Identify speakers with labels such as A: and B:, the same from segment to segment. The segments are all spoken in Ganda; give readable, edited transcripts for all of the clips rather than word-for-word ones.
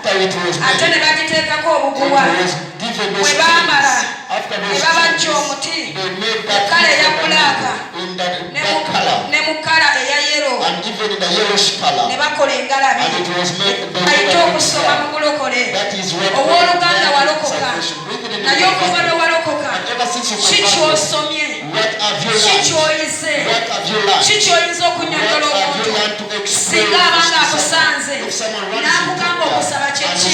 A: after it was made,
B: ate ne bagiteekako obuguwa bwe baamala ne babajja omuti kale eya bulaaka ne mu kala eya yero ne bakola engalabi ayite okusoma mu bulokole owooluganda walokoka naye okuva lwe walokoka kikyosomye kikyoyize kikyoyinza okunyonyola omuntu singa abanga akusanze n'akugamba okusaba kyeki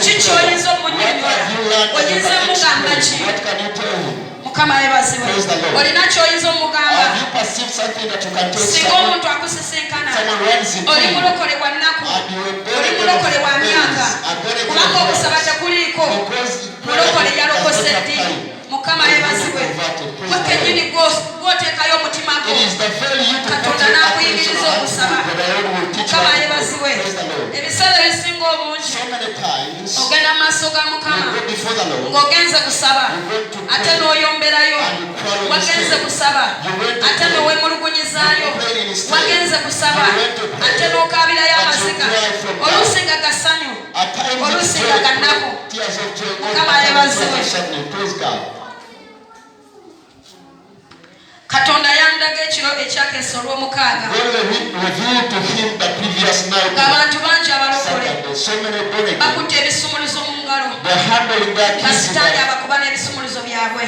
B: kikyoyinza omunyonyola oyinza mugamba ki mukama yebaziwe olina kyoyinza omugamba singa omuntu akusisinkana oli mulokole wa nnaku oli mulokole wa myaka kubanga okusaba tekuliiko mulokole yalokose ddi mukama yebaziwe wekenyini gwoteekayo omutima gwo katonda n'akuyigiriza okusaba mukama yebaziwe ebiseera ebisinga obungi ogenda mu maaso ga mukama ng'ogenze kusaba ate n'oyomberayo wagenze kusaba ate n'owemulugunyizaayo wagenze kusaba ate n'okaabirayo amaziga oluusi nga gasanyu oluusi nga gannaku mukama yebaziwe katonda yandaga ekiro ekyakeesa olw'omukaaga ng'abantu bangi abalokole bakutte ebisumuluzo mu ngalo basitaani abakuba n'ebisumuluzo byabwe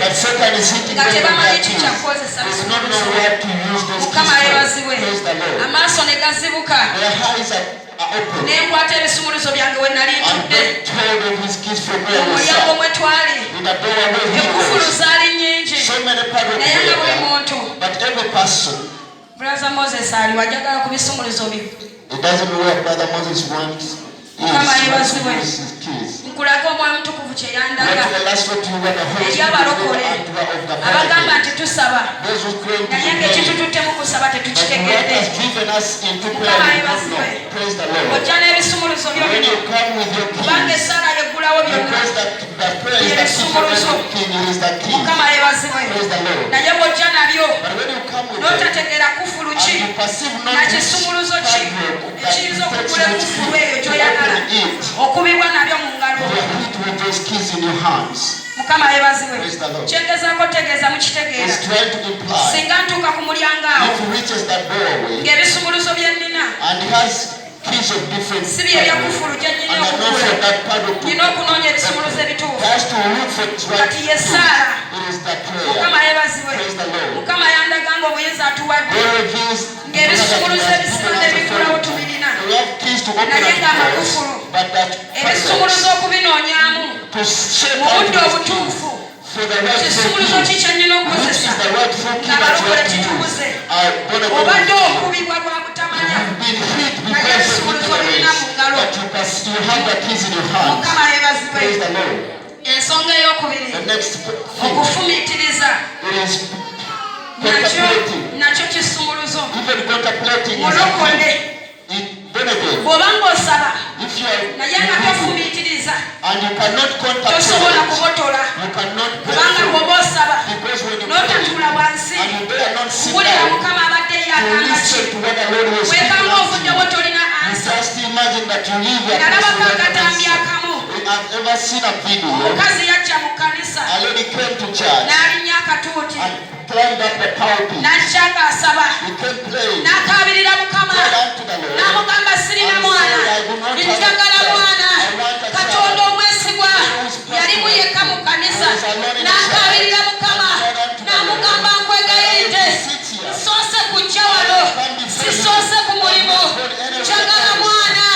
B: nga tebamanyi kikyakukozesa bisumuluzo mukama yebaziwe amaaso ne gazibuka nenkwata ebisumuluzo byange we nali ntudde omulyango mwe twali ekufulu zaali nnyingi naye nga buli muntu Brother Moses ali wajagala ku bisumuluzo bye mukama yebaziwe nkulaga omwana mutukuvu kye yandaga eri abalokole abagamba nti tusaba naye ng'ekitututtemu kusaba tetukitegedde mukama yebaziwe ojja n'ebisumuluzo byo bino kubanga essala yeggulawo byonna ebisumuluzo mukama yebaziwe naye bw'ojja nabyo n'otategeera kufulu ki nakisumuluzo ki ekiyinza okugula ekufulu eyo gy'oyagala okubibwa nabyo mu ngalo mukama yebaziwe kyengezaako tegeeza mukitegeera singa ntuuka ku mulyango awo ng'ebisumuluzo bye nnina si bye ebyakufulu gye nnina okugula nnina okunoonya ebisumuluzo ebituufu kati ye Saara mukama yebaziwe mukama yandaga nga obuyinza atuwadde ng'ebisumuluzo ebisinga ebigulawo tubirina naye ng'amakufulu ebisumuluzo okubinoonyaamu mu budde obutuufu kisumuluzo ki kyennyina okukozesa ng'abalokole kitubuze obadde okubibwa lwa butamanya naye ebisumuluzo birina mu ngalo mukama yebaziwe ensonga ey'okubiri okufumiitiriza nakyo kisumuluzo mulokole bw'oba ng'osaba naye nga tofumiitiriza tosobola kubotola kubanga bw'oba osaba n'otatuula wansi wulira mukama abadde yakanga ki weekanga ovuddewo tolina ansa nalabako akatambi akamu omukazi yajja mu kkanisa n'alinnya akatuuti n'ajja ng'asaba n'akaabirira mukama n'amugamba sirina mwana njagala mwana katonda omwesigwa yalimu yekka mu kkanisa n'akaabirira mukama n'amugamba nkwegayiridde soose kujja wano sisoose ku mulimu njagala mwana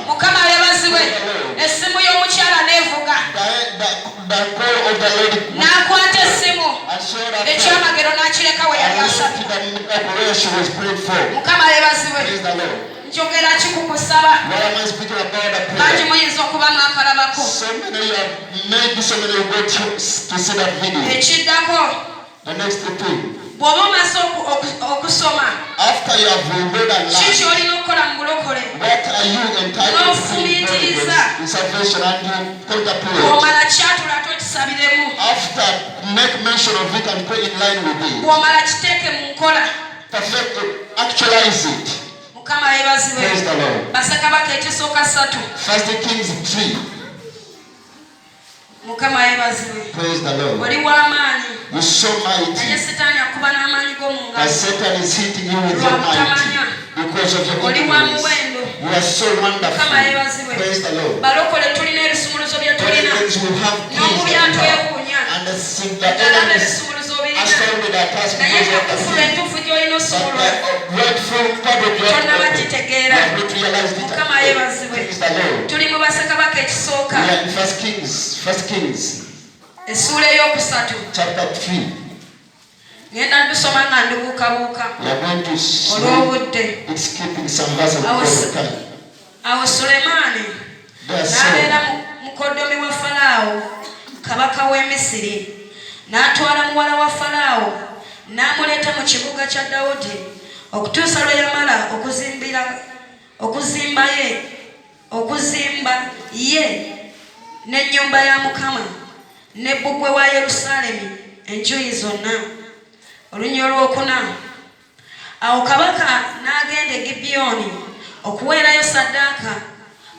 B: mukama yebaziwe essimu y'omukyala neevuga n'akwata essimu ekyamagero n'akireka we yali asabye mukama yebaziwe njogera ki ku kusaba bangi muyinza okuba mwakalabako ekiddako bw'oba omaze okusoma kiki olina okukola mu bulokole n'ofumiitiriza bw'omala kyatula tokisabiremu bw'omala kiteeke mu nkola
A: perfect it, actualize it. Praise the Lord. 1 Kings 3. Praise the Lord. You so mighty. But Satan is hitting you with your mighty because of your ignorance. You are so wonderful. Praise the Lord. We have keys and the enemies astounded at us because of the sin. But the rightful part of your life, we have not realized it. Praise the Lord. We are in 1 Kings chapter 3. We are going to see it's skipping some verses because of time.
B: Sulemani n'abeera mukoddomi wa Falaawo kabaka w'e Misiri n'atwala muwala wa Falaawo n'amuleeta mu kibuga kya Dawudi okutuusa lwe yamala okuzimba ye n'ennyumba ya Mukama ne bbugwe wa Yerusaalemi enjuyi zonna. Olunyiri olwokuna awo kabaka n'agenda e Gibyoni okuweerayo saddaaka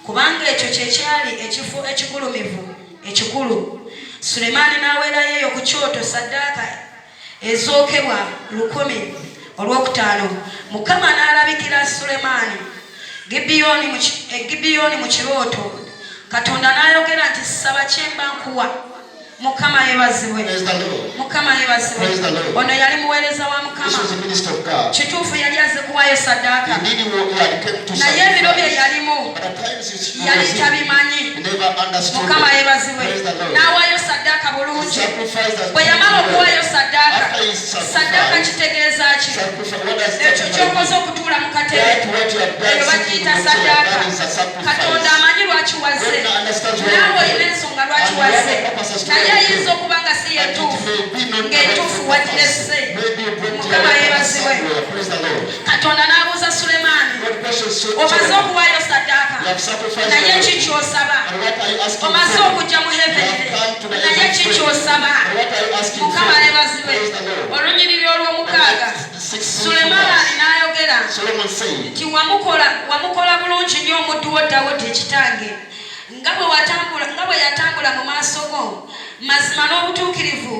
B: kubanga ekyo kye kyali ekifo ekigulumivu ekikulu. Sulemaani n'aweerayo eyo ku kyoto saddaaka ezookebwa 1,000 olwokutaano. Mukama n'alabikira Sulemaani Gibyoni mu kirooto. Katonda n'ayogera nti saba kyemba nkuwa. Mukama yebazibwe. Mukama yebazibwe. Ono yali muweereza wa Mukama. Kituufu yali azze kuwaayo saddaaka. Naye ebiro bye yalimu yali tabimanyi. Mukama yebazibwe. N'awaayo saddaaka bulungi. Bwe yamala okuwaayo saddaaka kitegeeza ki? Ekyo ky'okoze okutuula mu katebe eyo bakiyita saddaaka. Katonda amanyi lwaki wazze. Naawe olina ensonga lwaki wazze. Naye ayinza okuba nga si yetuufu ng'entuufu wagirese. Mukama yeebazibwe. Katonda n'abuuza Sulemaani, omaze okuwaayo saddaaka naye ki ky'osaba? Omaze okujja mu heavenire naye ki ky'osaba? Mukama yeebazibwe. Olunyiriri olw'omukaaga Sulemaani n'ayogera nti wamukola bulungi nnyo omuddu wo Dawudi kitange nga bwe yatambula mu maaso go mazima n'obutuukirivu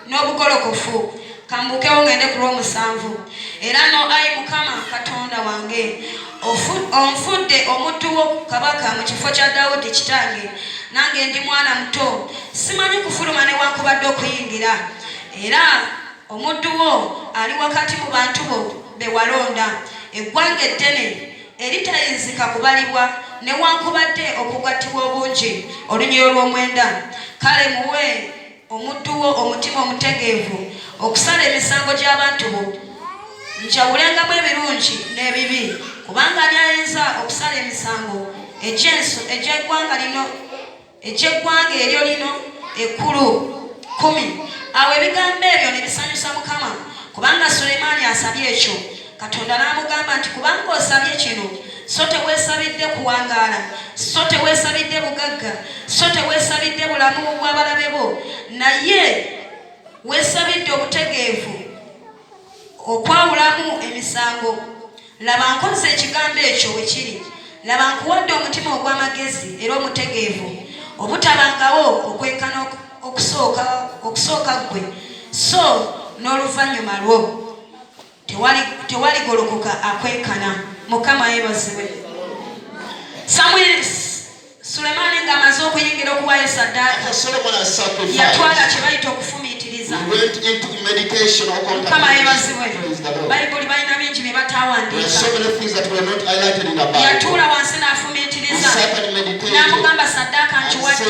B: n'obugolokofu. Kambukewo ngende ku lw'omusanvu. Era no ayi Mukama Katonda wange onfudde omuddu wo kabaka mu kifo kya Dawudi kitange, nange ndi mwana muto simanyi kufuluma newankubadde okuyingira. Era omuddu wo ali wakati mu bantu bo be walonda, eggwanga eddene eritayinzika kubalibwa newankubadde okugattibwa obungi. Olunyiri olw'omwenda. Kale muwe omuddu wo omutima omutegeevu okusala emisango gy'abantu bo, njawulengamu ebirungi n'ebibi, kubanga ani ayinza okusala emisango egy'eggwanga eryo lino ekkulu 10. Awo ebigambo ebyo ne bisanyusa Mukama, kubanga Sulemaani asabye ekyo. Katonda n'amugamba nti kubanga osabye kino, so teweesabidde kuwangaala, so teweesabidde bugagga, so teweesabidde bulamu bw'abalabe bo, naye weesabidde obutegeevu okwawulamu emisango. Laba nkoze ekigambo ekyo bwe kiri. Laba nkuwadde omutima ogw'amagezi era omutegeevu, obutabangawo okwenkana okusooka ggwe, so n'oluvannyuma lwo tewali golokoka akwenkana. Mukama yeebazibwe. Sulemaani ng'amaze okuyingira okuwaayo saddaaka yatwala kye bayita okufumiitiriza. Mukama yeebazibwe. Bayibuli balina bingi bye bataawandiika. Yatuula wansi n'afumiitiriza n'amugamba saddaaka nkiwadde,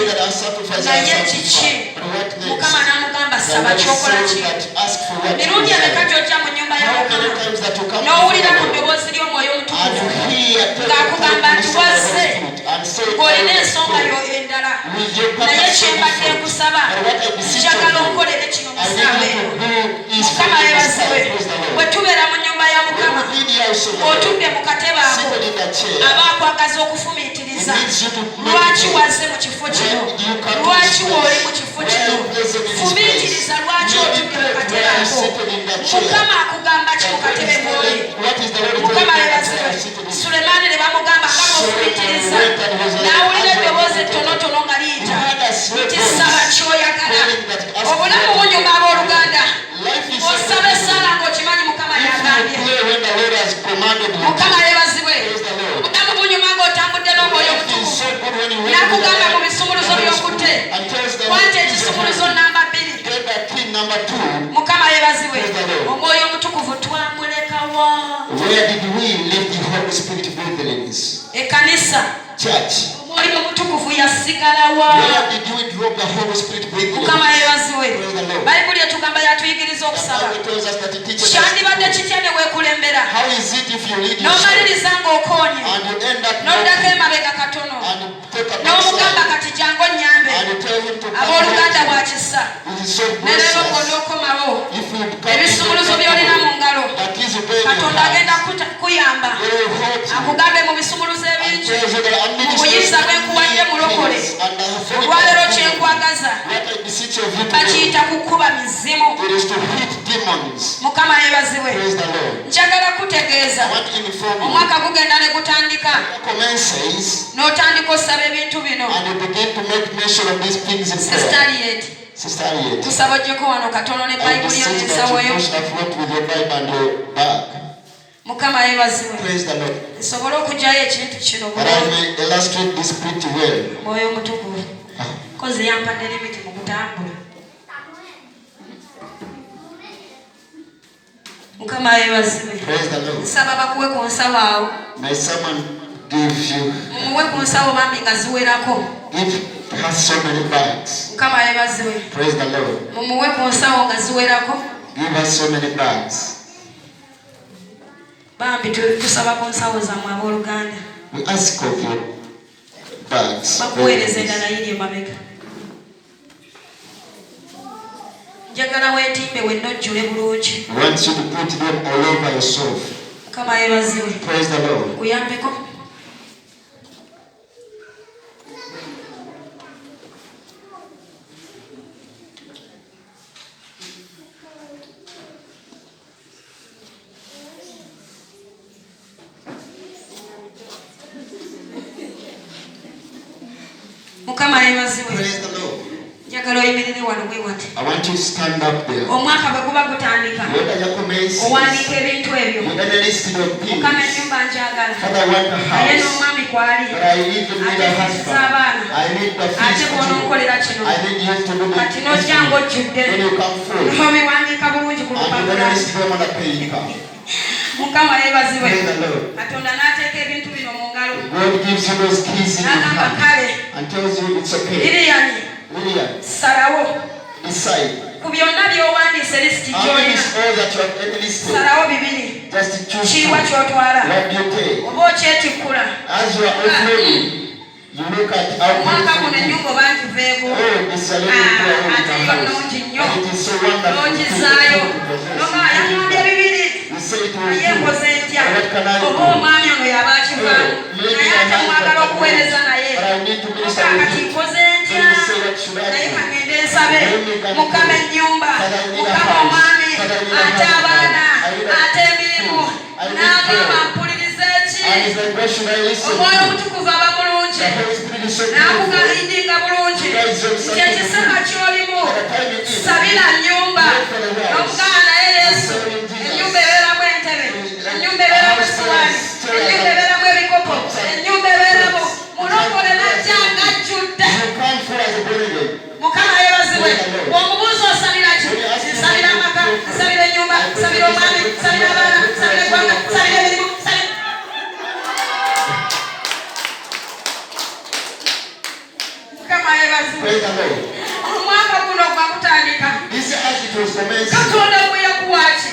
B: naye kiki? Mukama n'amugamba saba kyokola ki? Mirundi emeka gy'ojja mu nnyumba ya Mukama n'owulira mu ddoboozi ly'Omwoyo Omutukuvu ng'akugamba nti wazze ng'olina ensonga yo endala, naye kyembadde nkusaba njagala onkolere kino mu ssaawa eno. Mukama yeebazibwe. Bwe tubeera mu nnyumba ya Mukama otudde mu katebe ako aba akwagaza okufumiitiriza okukkiriza lwaki waze mu kifo kino lwaki wooli mu kifo kino fumiitiriza lwaki otudde mu katebe ako mukama akugamba ki mu katebe mwoli mukama yebazibwe Sulemaani ne bamugamba nga bw'ofumiitiriza n'awulira eddoboozi ettonotono nga liyita nti saba ky'oyagala obulamu bunyuma abooluganda osaba essaala ng'okimanyi mukama yagambye mukama yebazibwe obulamu bunyuma ng'otambudde n'omwoyo omutukuvu n'akugamba mu bisumuluzo by'okutte kwanti ekisumuluzo namba 2 mukama yebazibwe omwoyo omutukuvu twamulekawa ekanisa omwoyo omutukuvu yasigalawa mukama yebazibwe bayibuli etugamba yatuyigiriza okusaba kyandibadde kitya ne weekulembera n'omaliriza ng'okoonye n'oddako emabega katono n'omugamba kati jangu onnyambe abooluganda bwa kisa ne leero ng'onookomawo ebisumuluzo by'olina mu ngalo katonda agenda kuyamba akugambe mu bisumuluzo ebingi mu buyinza bwenkuwadde mulokole olwaleero kyenkwagaza bakiyita kukuba mizimu mukama yebazibwe njagala kutegeeza omwaka gugenda ne gutandika n'otandika osaba ebintu bino tusaba ojjeko wano katono ne bayibuli yo n'ensawoyo mukama yebazibwe nsobole okugyayo ekintu kino mwoyo omutukuvu kozi yampadde n'emiti mu kutambula mukama yebazibwe nsaba bakuwe ku nsawo awo mumuwe ku nsawo bambi nga ziwerako mukama yebazibwe mumuwe ku nsawo nga ziwerako bambi tusaba ku nsawo zammwe abooluganda bakuweereza eddala yiri emabega njagala weetimbe wenna ojjule bulungi mukama yebazibwe kuyambeko mukama yebazibwe njagala oyimirire wano bwe wati omwaka bwe guba gutandika owandiika ebintu ebyo mukama ennyumba njagala aye n'omwami kwali ate fisiza abaana ate bw'ononkolera kino kati n'ojja ng'ojjudde n'obiwandiika bulungi ku lupapula mukama yebazibwe katonda n'ateeka ebintu bino mu ngalo n'agamba kale liriyani salawo ku byonna by'owandiise lisiti gy'olina salawo bibiri kiriwa ky'otwala oba okyetikkula omwaka guno ennyumba oba ngiveeko ate yo nnungi nnyo n'ogizaayo noga yangambye bibiri naye nkoze ntya oba omwami ono yaba akivaamu naye ate mwagala okuweereza naye kati nkoze ntya naye kagende nsabe mukama ennyumba mukama omwami ate abaana ate emirimu n'agamba mpuliriza eki omwoyo omutukuvu aba mulungi n'akugayindinga bulungi nti ekisaka ky'olimu sabira nnyumba n'omugana naye yesu ennyumba ebeeramu entebe ennyumba ebeeramu esuwaani ennyumba ebeeramu ebikopo ennyumba ebeeramu mulokole najja ng'ajjudde mukama yebazibwe omubuuzi osalira ki nsabira amaka nsabira ennyumba nsabira omwami nsabira abaana nsabira eggwanga nsabira emirimu mukama yebazibwe omwaka guno gwa kutandika katonda gwe yakuwaaki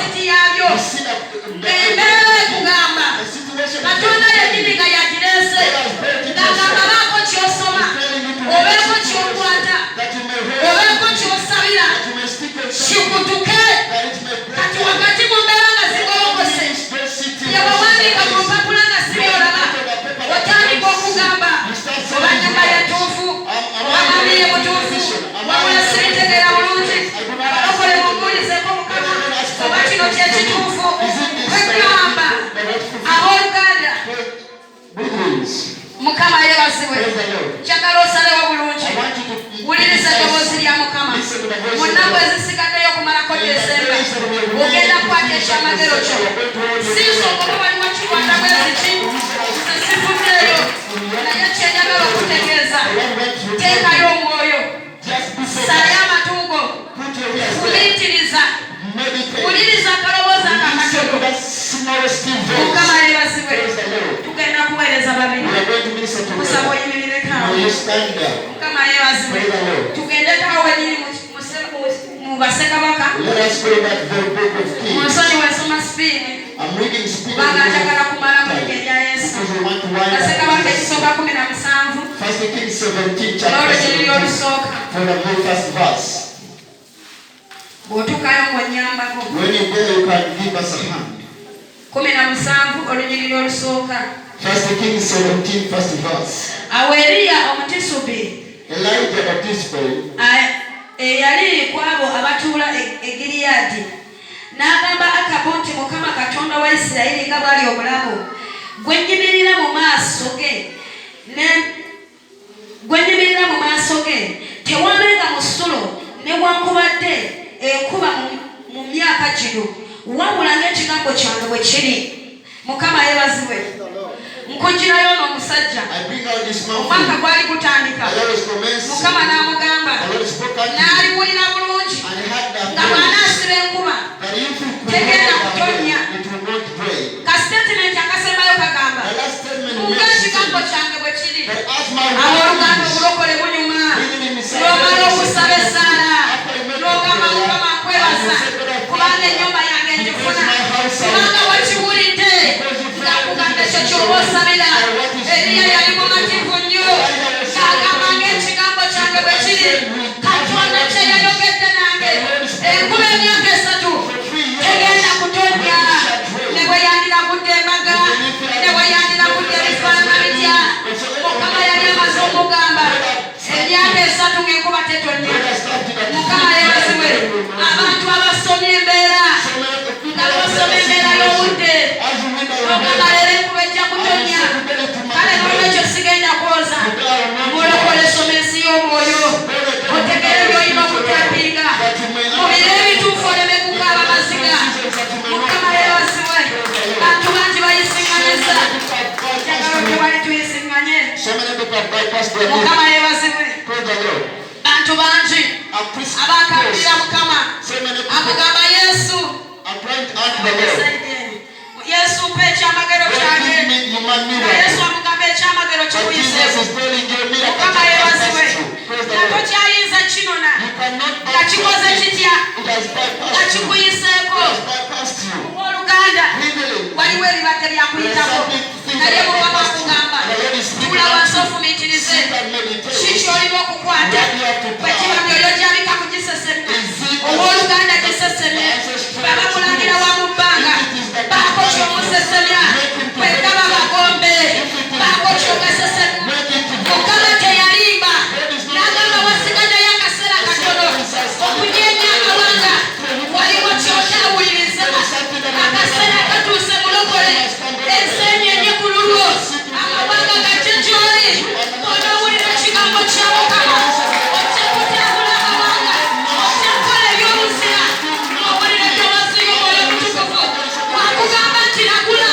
B: opposite yabyo ng'embeera ekugamba Katonda yennyini nga yagirese ng'agamba baako ky'osoma obeeko ky'okwata obeeko ky'osabira kikutuke kati wakati mu mbeera nga zigolokose yewawandiika ku lupapula nga sibyolaba otandika okugamba oba nnyumba yetuufu oba mwami ye mutuufu wabula siritegeera bulungi abalokole mumbuulizeko Mukama oba kino kyekituufu kwegamba abooluganda Mukama yeebazibwe kyagala osalewo bulungi wuliriza eddoboozi lya Mukama mu nnaku ezisigaddeyo okumalako Desemba ogenda kukwata ekyamagero kyo sinsooka oba waliwo kikwata bweziki nze sifuddeeyo naye kyenjagala okutegeeza teekayo omwoyo salayo amatuugo fumiitiriza wuliriza akaloboozi akakatono Mukama yeebazibwe tugenda kuweereza babiri kusaba oyimirirekawo Mukama yeebazibwe tugende kawo wenyini mu Bassekabaka munsonyi wensoma sipiini kubanga njagala kumala mu linnya erya Yesu Bassekabaka ekisooka 17 n'olunyiriri olusooka bw'otuukayo ng'onnyambako 17 olunyiriri olusooka awo Eriya Omutisubi eyali ku abo abatuula e Giliyadi n'agamba Akabu nti Mukama Katonda wa Isirayiri nga bw'ali omulamu gwe nnyimirira mu maaso ge tewaabenga musulo newankubadde enkuba mu myaka gino wabula ng'ekigambo kyange bwe kiri Mukama yeebazibwe nkugirayo n'omusajja omwaka gwali gutandika Mukama n'amugamba n'aliwulira bulungi nga bw'anaasiba enkuba tegenda kutonnya ka statement akasembayo kagamba ng'ekigambo kyange bwe kiri abooluganda obulokole bunyuma n'omala okusaba essaala n'ogamba Mukama nkwebaza kubanga ennyumba yange ngifuna kubanga wakiwulidde ng'akugamba ekyo ky'oba osabira Eriya yali mumativu nnyo ng'agamba ng'ekigambo kyange bwe kiri Katonda kye yayogedde nange enkuba emyaka 3 tegenda kutonnya ne bwe yandiragudde embaga ne bwe yandiragudde ebifaanana bitya Mukama yali amaze omugamba emyaka 3 ng'enkuba tetonnya Mukama yeebazibwe abantu abasomye embeera nga basoma embeera y'obudde ogamba leero enkuba ejja kutonnya kale n'olwekyo sigenda kwoza mulokole soma ensi y'omwoyo otegere by'olina okutapinga mubire ebituufu oleme kukaaba maziga Mukama yeebazibwe bantu bangi bayisiŋŋanyiza njagala tewali tuyisiŋŋanye Mukama yeebazibwe bantu bangi abakabirira Mukama akugamba Yesu Yesu mpa ekyamagero kyange Yesu amugamba ekyamagero kikuyiseeko Mukama yeebazibwe nga tokyayinza kinona nga kikoze kitya nga kikuyiseeko owooluganda waliwo ebibadde byakuyitako naye Mukama akugamba tuula wansi ofumiitirize kiki olina okukwata bwe kiba by'oyogyabika ku giseseme owooluganda giseseme baba mulangira wa mu bbanga baako ky'omusesemya bwegaba bagombe baako ky'ogasesemu Mukama teyalimba n'agamba wasigaddeyo akaseera katono okujeenya amawanga waliwo ky'otaawuliriza akaseera katuuse mulokole ensenyenye ku lulwo amawanga gajje gy'oli onoowulira ekigambo kya Mukama ojja kutambula amawanga ojja kukola ebyobuzira n'owulira eddoboozi y'Omwoyo Omutukuvu wakugamba nti nagula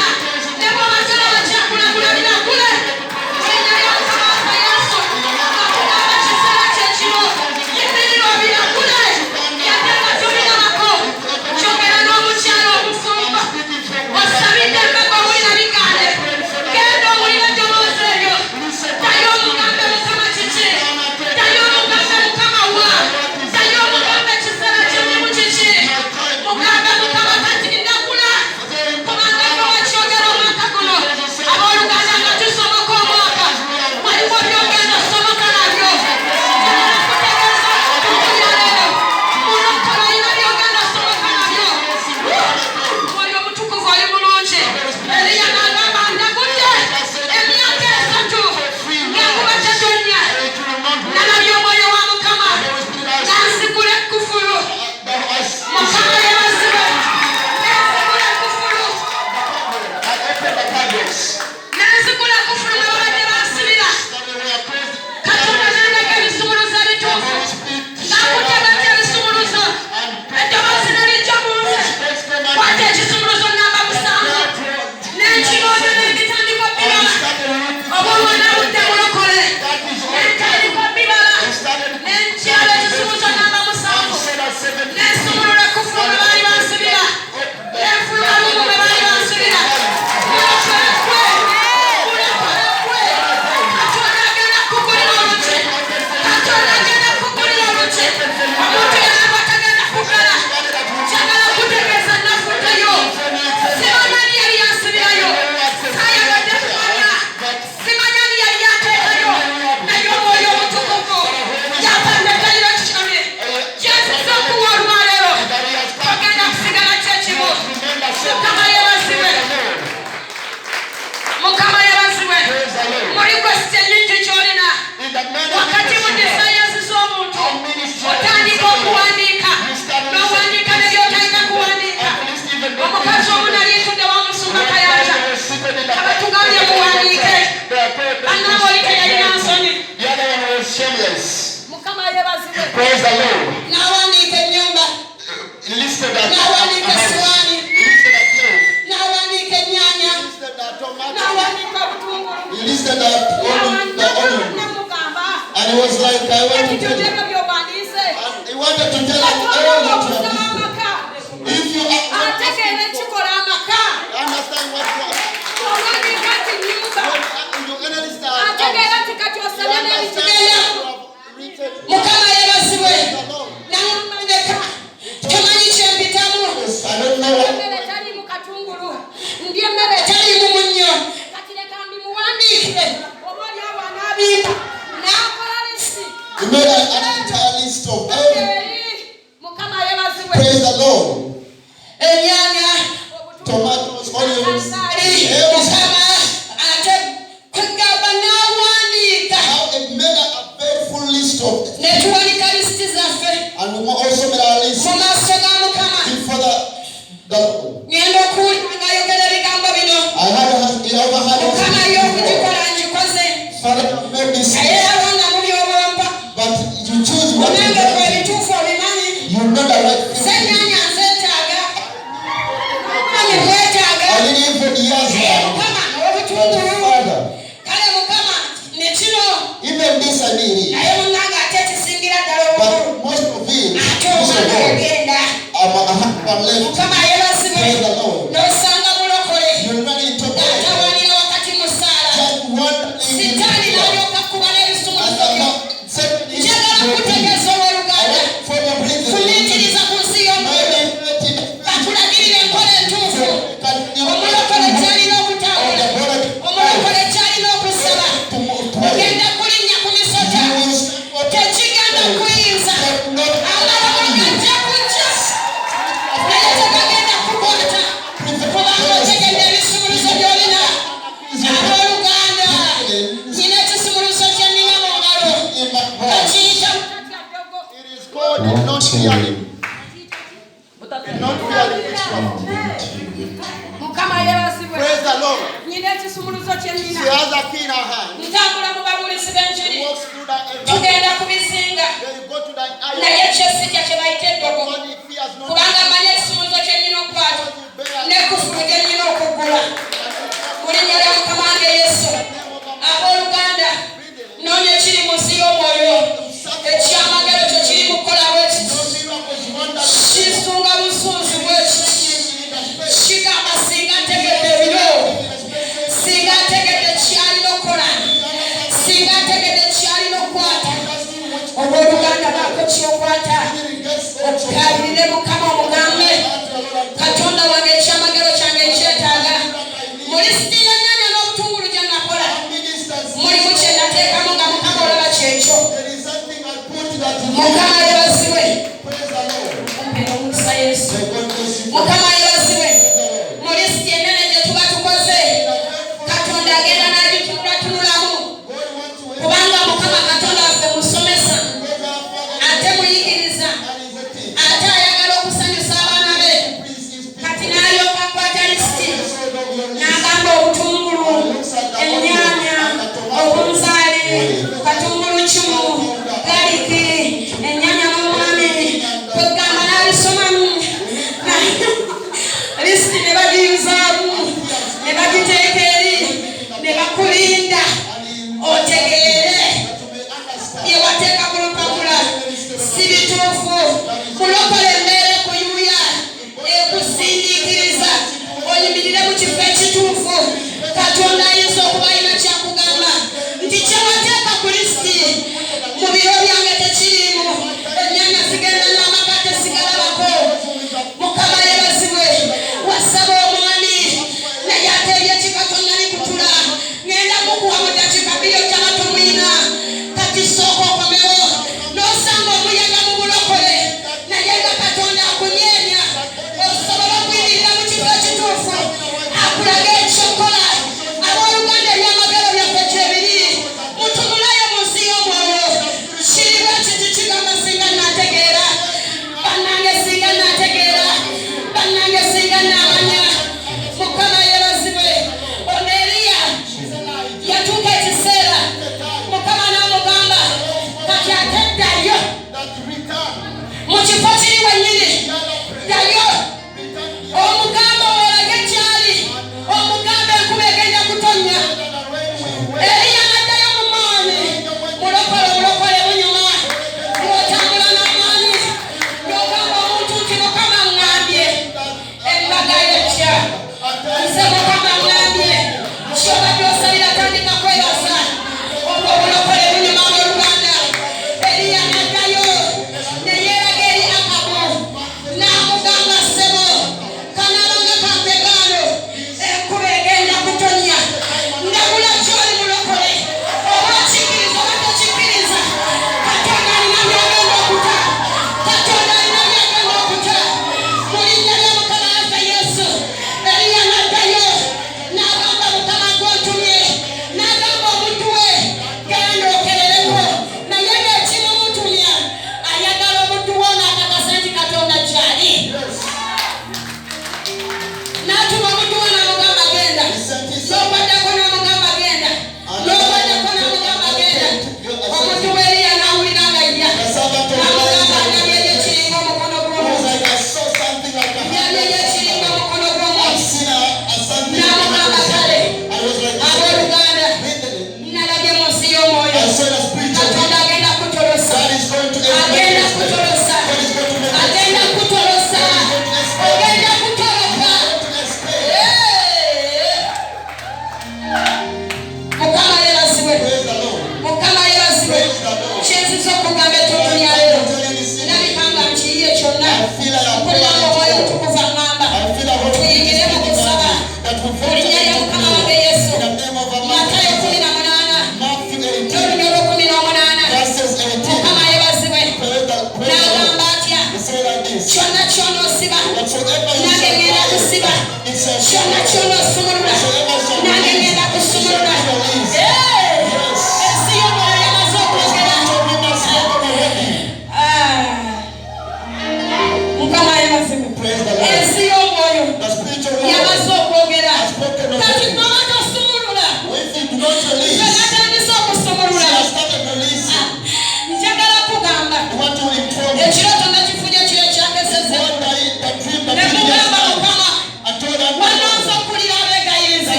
C: tomatoes, onions. Now it made a very full list of them. And we also made our list before the I had Father made this but you choose what you not the right thing. I didn't even years Father, even this I need but most of it I'm left. Praise the Lord. You run into Praise the Lord. She has a key in her hand. She walks through that area. Then you go to that island. Money fears no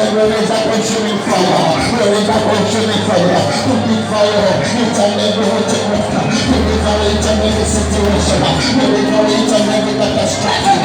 C: There is a consuming fire. There is a consuming fire. To devour each and every wickedness. To devour each and every situation. To devour each and every catastrophe.